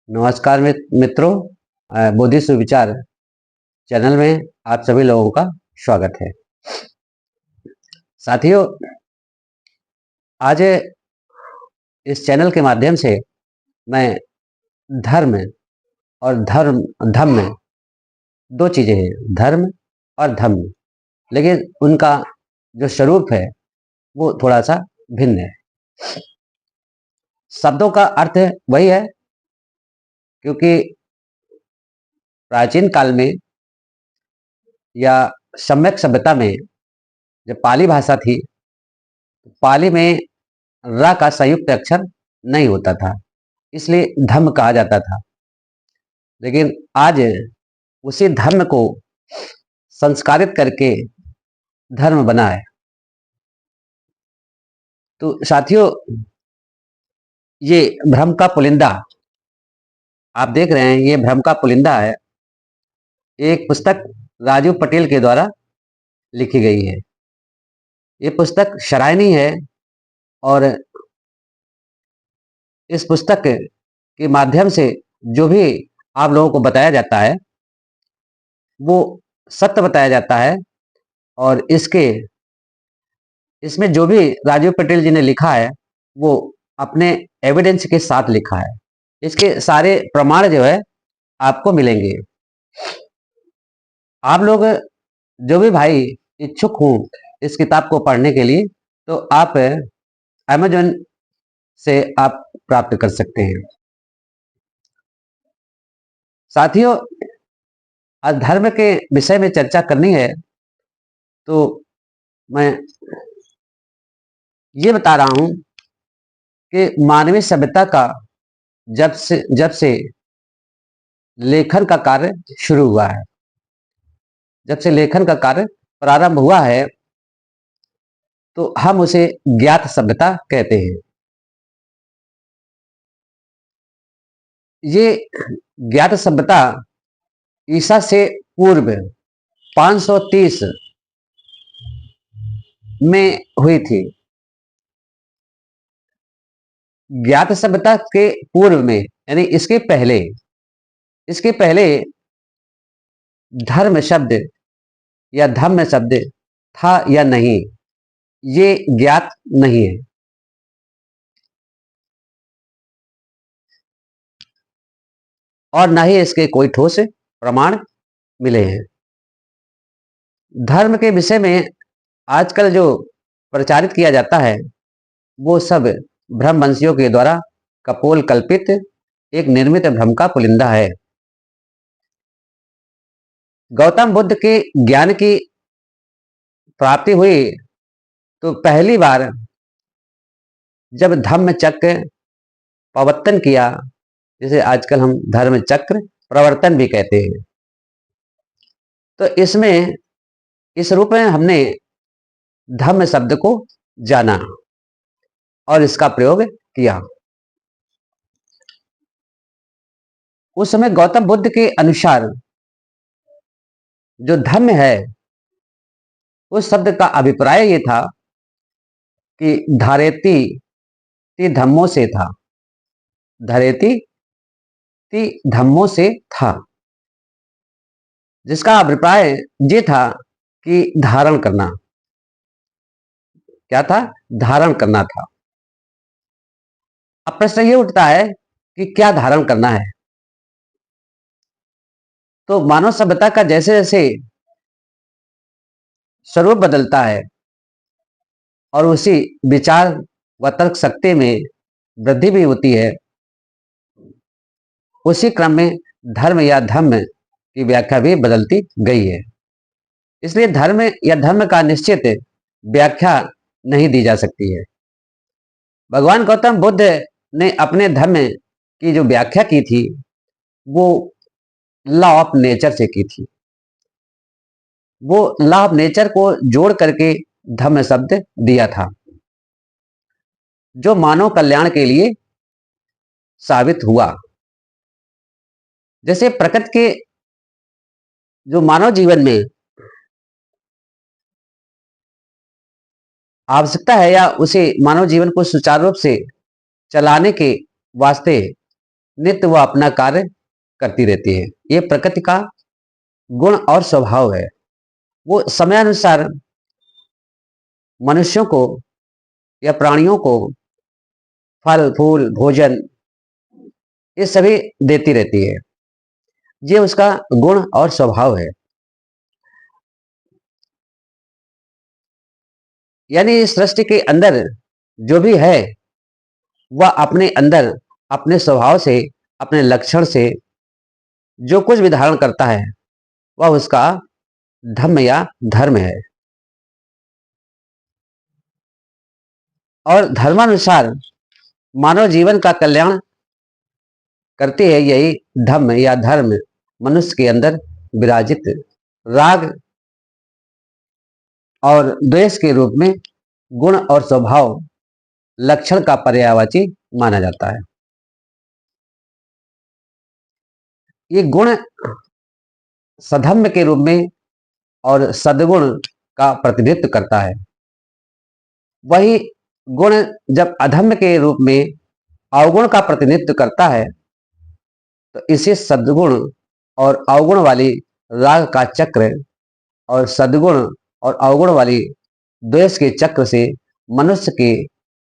नमस्कार मित्रों। बोधि सुविचार चैनल में आप सभी लोगों का स्वागत है। साथियों, आज इस चैनल के माध्यम से मैं धर्म और धम्म दो चीजें हैं, धर्म और धम्म, लेकिन उनका जो स्वरूप है वो थोड़ा सा भिन्न है। शब्दों का अर्थ वही है, क्योंकि प्राचीन काल में या सम्यक सभ्यता में जब पाली भाषा थी, पाली में र का संयुक्त अक्षर नहीं होता था, इसलिए धम्म कहा जाता था। लेकिन आज उसी धर्म को संस्कारित करके धर्म बना है। तो साथियों, ये भ्रम का पुलिंदा आप देख रहे हैं, ये भ्रम का पुलिंदा है। एक पुस्तक राजू पटेल के द्वारा लिखी गई है। ये पुस्तक शरायनी है और इस पुस्तक के माध्यम से जो भी आप लोगों को बताया जाता है वो सत्य बताया जाता है। और इसमें जो भी राजीव पटेल जी ने लिखा है वो अपने एविडेंस के साथ लिखा है। इसके सारे प्रमाण जो है आपको मिलेंगे। आप लोग जो भी भाई इच्छुक हो इस किताब को पढ़ने के लिए, तो आप अमेज़न से आप प्राप्त कर सकते हैं। साथियों, आज धर्म के विषय में चर्चा करनी है, तो मैं ये बता रहा हूं कि मानवीय सभ्यता का जब से लेखन का कार्य शुरू हुआ है, जब से लेखन का कार्य प्रारंभ हुआ है, तो हम उसे ज्ञात सभ्यता कहते हैं। ये ज्ञात सभ्यता ईसा से पूर्व 530 में हुई थी। ज्ञात सभ्यता के पूर्व में यानी इसके पहले धर्म शब्द या धम्म शब्द था या नहीं, ये ज्ञात नहीं है। और न ही इसके कोई ठोस प्रमाण मिले हैं। धर्म के विषय में आजकल जो प्रचारित किया जाता है वो सब भ्रमवंशियों के द्वारा कपोल कल्पित एक निर्मित भ्रम का पुलिंदा है। गौतम बुद्ध के ज्ञान की प्राप्ति हुई तो पहली बार जब धम्म चक्र प्रवर्तन किया, जिसे आजकल हम धर्म चक्र प्रवर्तन भी कहते हैं, तो इसमें इस रूप में हमने धम्म शब्द को जाना और इसका प्रयोग किया। उस समय गौतम बुद्ध के अनुसार जो धम्म है उस शब्द का अभिप्राय ये था कि धारेती ती धम्मों से था, धरेती ती धम्मों से था, जिसका अभिप्राय ये था कि धारण करना। क्या था? धारण करना था। अब प्रश्न ये उठता है कि क्या धारण करना है। तो मानव सभ्यता का जैसे जैसे स्वरूप बदलता है और उसी विचार व तर्क शक्ति में वृद्धि भी होती है, उसी क्रम में धर्म या धम्म की व्याख्या भी बदलती गई है। इसलिए धर्म या धर्म का निश्चित व्याख्या नहीं दी जा सकती है। भगवान गौतम बुद्ध ने अपने धर्म की जो व्याख्या की थी वो लॉ ऑफ नेचर से की थी। वो लॉ ऑफ नेचर को जोड़ करके धम्म शब्द दिया था, जो मानव कल्याण के लिए साबित हुआ। जैसे प्रकृति के जो मानव जीवन में आवश्यकता है या उसे मानव जीवन को सुचारू रूप से चलाने के वास्ते नित्य वह अपना कार्य करती रहती है। ये प्रकृति का गुण और स्वभाव है। वो समयानुसार मनुष्यों को या प्राणियों को फल फूल भोजन ये सभी देती रहती है। ये उसका गुण और स्वभाव है। यानी इस सृष्टि के अंदर जो भी है वह अपने अंदर अपने स्वभाव से अपने लक्षण से जो कुछ भी धारण करता है वह उसका धम्म या धर्म है। और धर्मानुसार मानव जीवन का कल्याण करती है यही धम्म या धर्म मनुष्य के अंदर विराजित राग और द्वेष के रूप में गुण और स्वभाव लक्षण का पर्यायवाची माना जाता है। ये गुण सधम्म के रूप में और सद्गुण का प्रतिनिधित्व करता है। वही गुण जब अधम्म के रूप में अवगुण का प्रतिनिधित्व करता है तो इसे सद्गुण और अवगुण वाली राग का चक्र और सद्गुण और अवगुण वाली द्वेष के चक्र से मनुष्य के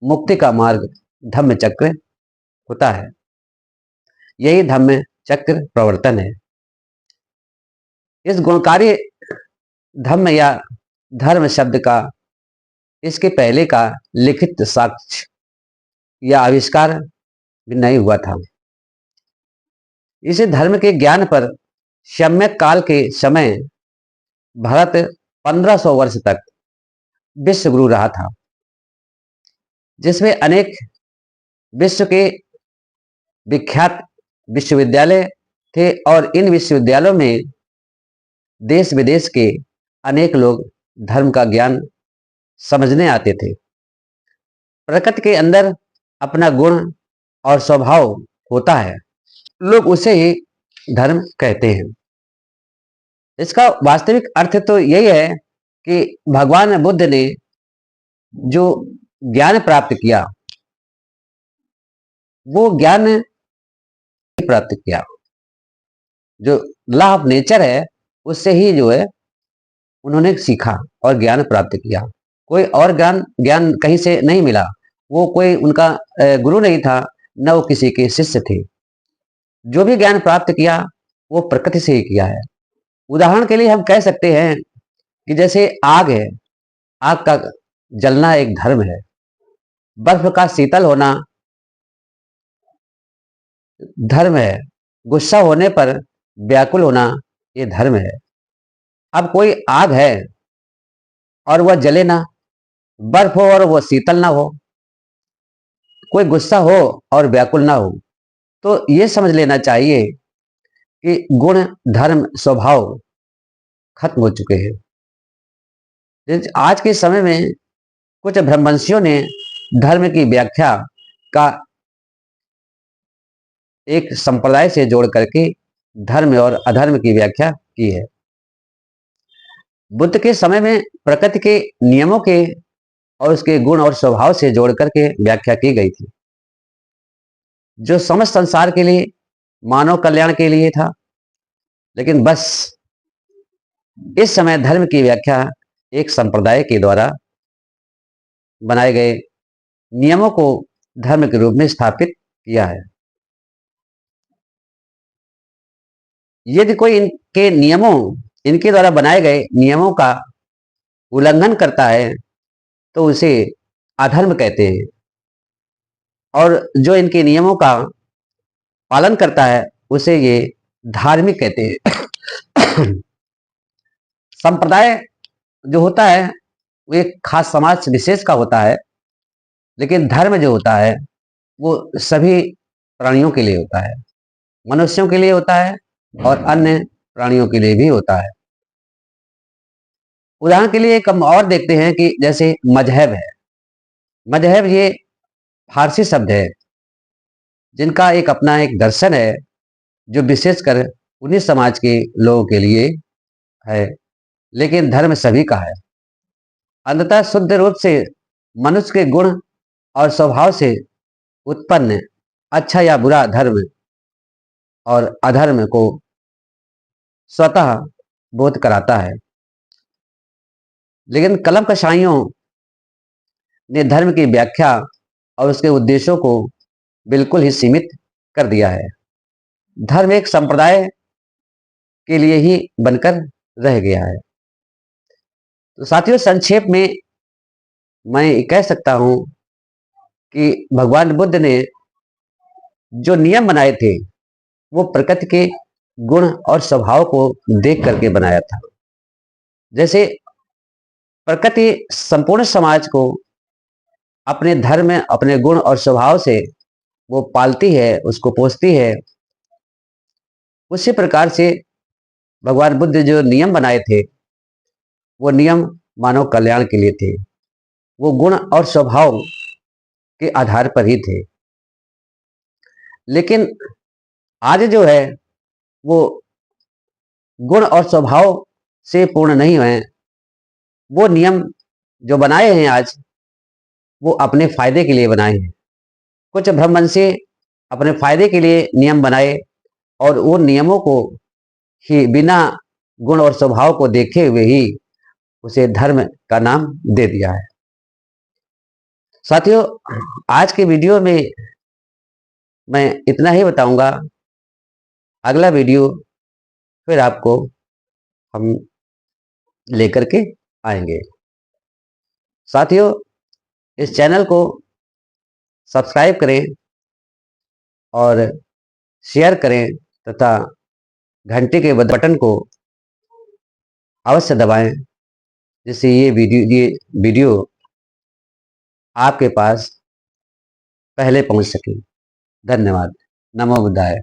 मुक्ति का मार्ग धम्म चक्र होता है। यही धम्म चक्र प्रवर्तन है। इस गुणकारी धम्म या धर्म शब्द का इसके पहले का लिखित साक्ष्य या आविष्कार भी नहीं हुआ था। इसे धर्म के ज्ञान पर सम्यक काल के समय भारत 1500 वर्ष तक विश्व गुरु रहा था, जिसमें अनेक विश्व के विख्यात विश्वविद्यालय थे और इन विश्वविद्यालयों में देश विदेश के अनेक लोग धर्म का ज्ञान समझने आते थे। प्रकृति के अंदर अपना गुण और स्वभाव होता है, लोग उसे ही धर्म कहते हैं। इसका वास्तविक अर्थ तो यही है कि भगवान बुद्ध ने जो ज्ञान प्राप्त किया वो ज्ञान प्राप्त किया, जो लॉ ऑफ नेचर है उससे ही जो है उन्होंने सीखा और ज्ञान प्राप्त किया। कोई और ज्ञान ज्ञान कहीं से नहीं मिला। वो कोई उनका गुरु नहीं था, न वो किसी के शिष्य थे। जो भी ज्ञान प्राप्त किया वो प्रकृति से ही किया है। उदाहरण के लिए हम कह सकते हैं कि जैसे आग है, आग का जलना एक धर्म है। बर्फ का शीतल होना धर्म है। गुस्सा होने पर व्याकुल होना ये धर्म है। अब कोई आग है और वह जले ना, बर्फ हो और वह शीतल ना हो, कोई गुस्सा हो और व्याकुल ना हो, तो ये समझ लेना चाहिए कि गुण धर्म स्वभाव खत्म हो चुके हैं। आज के समय में कुछ ब्रह्मवंशियों ने धर्म की व्याख्या का एक संप्रदाय से जोड़ करके धर्म और अधर्म की व्याख्या की है। बुद्ध के समय में प्रकृति के नियमों के और उसके गुण और स्वभाव से जोड़ करके व्याख्या की गई थी, जो समस्त संसार के लिए मानव कल्याण के लिए था। लेकिन बस इस समय धर्म की व्याख्या एक संप्रदाय के द्वारा बनाए गए नियमों को धर्म के रूप में स्थापित किया है। यदि कोई इनके द्वारा बनाए गए नियमों का उल्लंघन करता है तो उसे अधर्म कहते हैं, और जो इनके नियमों का पालन करता है उसे ये धार्मिक कहते हैं। संप्रदाय जो होता है वो एक खास समाज विशेष का होता है, लेकिन धर्म जो होता है वो सभी प्राणियों के लिए होता है, मनुष्यों के लिए होता है और अन्य प्राणियों के लिए भी होता है। उदाहरण के लिए एक हम और देखते हैं कि जैसे मजहब है। मजहब ये फारसी शब्द है जिनका एक अपना एक दर्शन है जो विशेषकर उन्हीं समाज के लोगों के लिए है, लेकिन धर्म सभी का है। अंततः शुद्ध रूप से मनुष्य के गुण और स्वभाव से उत्पन्न अच्छा या बुरा धर्म और अधर्म को स्वतः बोध कराता है। लेकिन कलम कशाइयों ने धर्म की व्याख्या और उसके उद्देश्यों को बिल्कुल ही सीमित कर दिया है। धर्म एक संप्रदाय के लिए ही बनकर रह गया है। तो साथियों, संक्षेप में मैं कह सकता हूं कि भगवान बुद्ध ने जो नियम बनाए थे वो प्रकृति के गुण और स्वभाव को देख करके बनाया था। जैसे प्रकृति संपूर्ण समाज को अपने धर्म, अपने गुण और स्वभाव से वो पालती है, उसको पोसती है, उसी प्रकार से भगवान बुद्ध जो नियम बनाए थे वो नियम मानव कल्याण के लिए थे। वो गुण और स्वभाव के आधार पर ही थे। लेकिन आज जो है वो गुण और स्वभाव से पूर्ण नहीं है। वो नियम जो बनाए हैं आज, वो अपने फायदे के लिए बनाए हैं। कुछ भ्रमवंशी अपने फायदे के लिए नियम बनाए और वो नियमों को ही बिना गुण और स्वभाव को देखे हुए ही उसे धर्म का नाम दे दिया है। साथियों, आज के वीडियो में मैं इतना ही बताऊंगा। अगला वीडियो फिर आपको हम लेकर के आएंगे। साथियों, इस चैनल को सब्सक्राइब करें और शेयर करें तथा घंटे के बटन को अवश्य दबाएं, जिससे ये वीडियो आपके पास पहले पहुंच सके। धन्यवाद। नमो बुद्धाय।